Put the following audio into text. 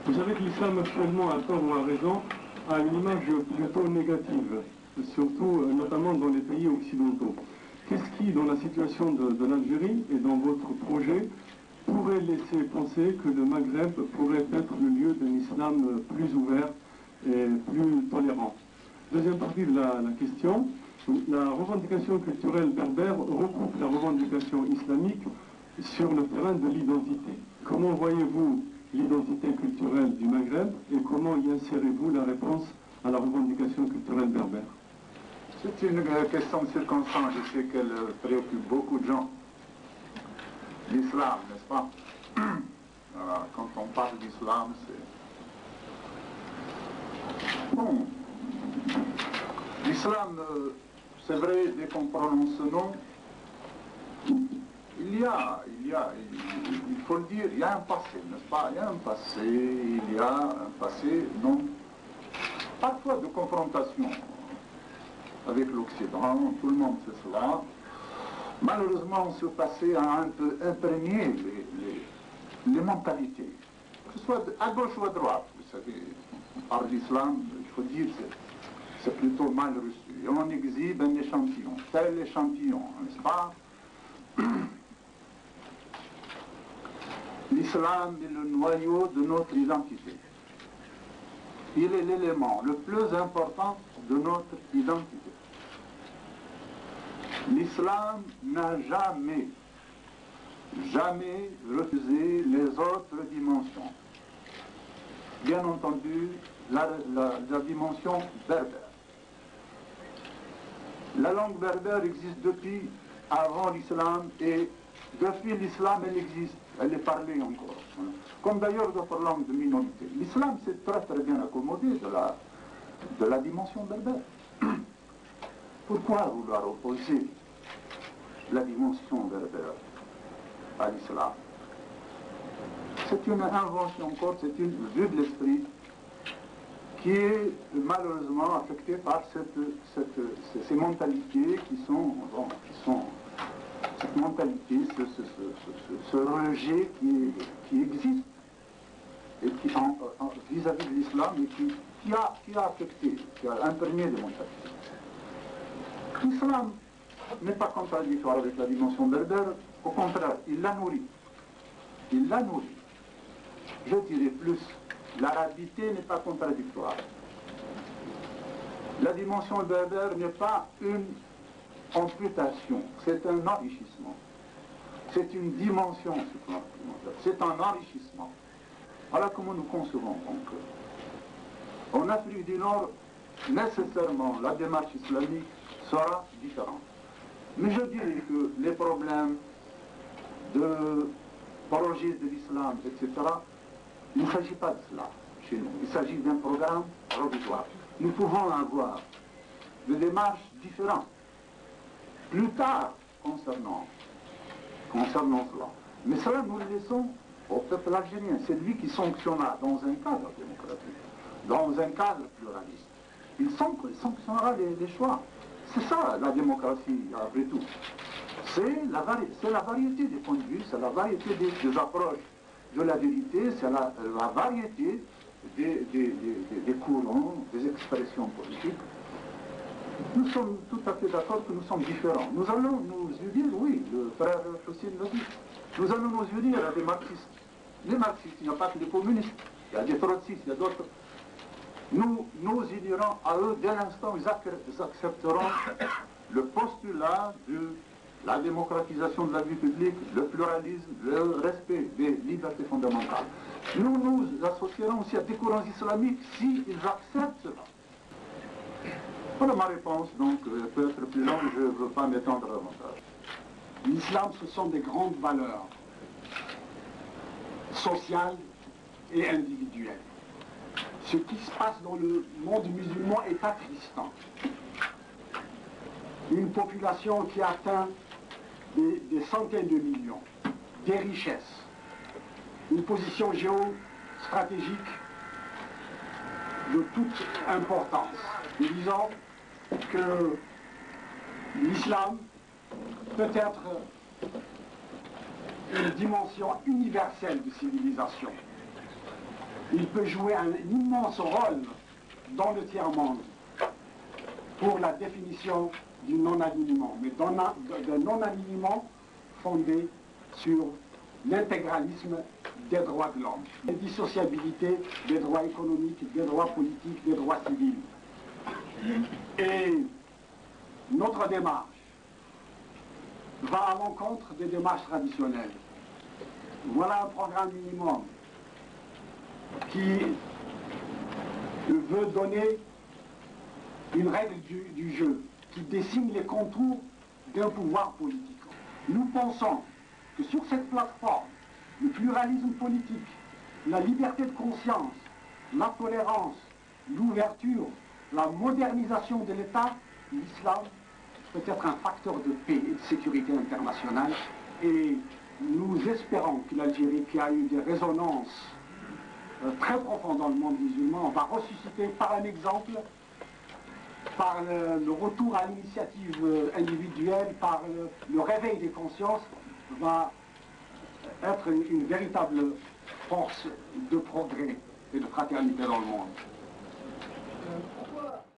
Vous savez que l'islam actuellement, à tort ou à raison, a une image plutôt négative, surtout notamment dans les pays occidentaux. Qu'est-ce qui, dans la situation de l'Algérie et dans votre projet, pourrait laisser penser que le Maghreb pourrait être le lieu d'un islam plus ouvert et plus tolérant? Deuxième partie de la question, la revendication culturelle berbère recoupe la revendication islamique sur le terrain de l'identité. Comment voyez-vous l'identité culturelle du Maghreb et comment y insérez-vous la réponse à la revendication culturelle berbère? C'est une question de circonstance, je sais qu'elle préoccupe beaucoup de gens. L'islam, n'est-ce pas? Voilà, quand on parle d'islam, c'est... Bon, l'islam, c'est vrai, dès qu'on prononce ce nom, il faut le dire, il y a un passé, n'est-ce pas? Il y a un passé, non, parfois de confrontation avec l'Occident, tout le monde sait cela. Malheureusement, ce passé a un peu imprégné les mentalités, que ce soit à gauche ou à droite. Vous savez, on parle d'islam, il faut dire que c'est plutôt mal reçu. Et on exhibe un échantillon, tel échantillon, n'est-ce pas? L'islam est le noyau de notre identité. Il est l'élément le plus important de notre identité. L'islam n'a jamais refusé les autres dimensions. Bien entendu, la dimension berbère. La langue berbère existe depuis avant l'islam et depuis l'islam elle existe, elle est parlée encore. Comme d'ailleurs d'autres langues de minorité. L'islam s'est très très bien accommodé de la dimension berbère. Pourquoi vouloir opposer la dimension berbère à l'islam? C'est une invention encore, c'est une vue de l'esprit qui est malheureusement affectée par ces mentalités qui sont cette mentalité, ce rejet qui existe et qui vis-à-vis de l'islam et qui a affecté, qui a imprégné des mentalités. L'islam n'est pas contradictoire avec la dimension berbère, au contraire, il la nourrit. Il la nourrit. Je dirais plus, l'arabité n'est pas contradictoire. La dimension berbère n'est pas une amputation, c'est un enrichissement. C'est une dimension supplémentaire, c'est un enrichissement. Voilà comment nous concevons donc. En Afrique du Nord, nécessairement, la démarche islamique sera différente. Mais je dirais que les problèmes de projet de l'islam, etc., il ne s'agit pas de cela chez nous. Il s'agit d'un programme provisoire. Nous pouvons avoir des démarches différentes plus tard concernant cela. Mais cela, nous le laissons au peuple algérien. C'est lui qui sanctionnera dans un cadre démocratique, dans un cadre pluraliste. Il sanctionnera les choix. C'est ça la démocratie, après tout. C'est la variété des points de vue, c'est la variété des approches de la vérité, c'est la variété des courants, des expressions politiques. Nous sommes tout à fait d'accord que nous sommes différents. Nous allons nous unir, oui, le frère Chaussine l'a dit. Nous allons nous unir à des marxistes. Les marxistes, il n'y a pas que les communistes, il y a des trotskistes, il y a d'autres. Nous nous unirons à eux dès l'instant où ils accepteront le postulat de la démocratisation de la vie publique, le pluralisme, le respect des libertés fondamentales. Nous nous associerons aussi à des courants islamiques s'ils acceptent cela. Voilà ma réponse, donc peut être plus longue, je ne veux pas m'étendre davantage. L'islam, ce sont des grandes valeurs sociales et individuelles. Ce qui se passe dans le monde musulman est attristant. Une population qui atteint des centaines de millions, des richesses, une position géostratégique de toute importance. Nous disons que l'islam peut être une dimension universelle de civilisation. Il peut jouer un immense rôle dans le tiers-monde pour la définition du non-alignement, mais d'un non-alignement fondé sur l'intégralisme des droits de l'homme, l'indissociabilité des droits économiques, des droits politiques, des droits civils. Et notre démarche va à l'encontre des démarches traditionnelles. Voilà un programme minimum qui veut donner une règle du jeu, qui dessine les contours d'un pouvoir politique. Nous pensons que sur cette plateforme, le pluralisme politique, la liberté de conscience, la tolérance, l'ouverture, la modernisation de l'État, l'islam peut être un facteur de paix et de sécurité internationale. Et nous espérons que l'Algérie, qui a eu des résonances très profondes dans le monde musulman, va ressusciter par un exemple, par le retour à l'initiative individuelle, par le réveil des consciences, va être une véritable force de progrès et de fraternité dans le monde.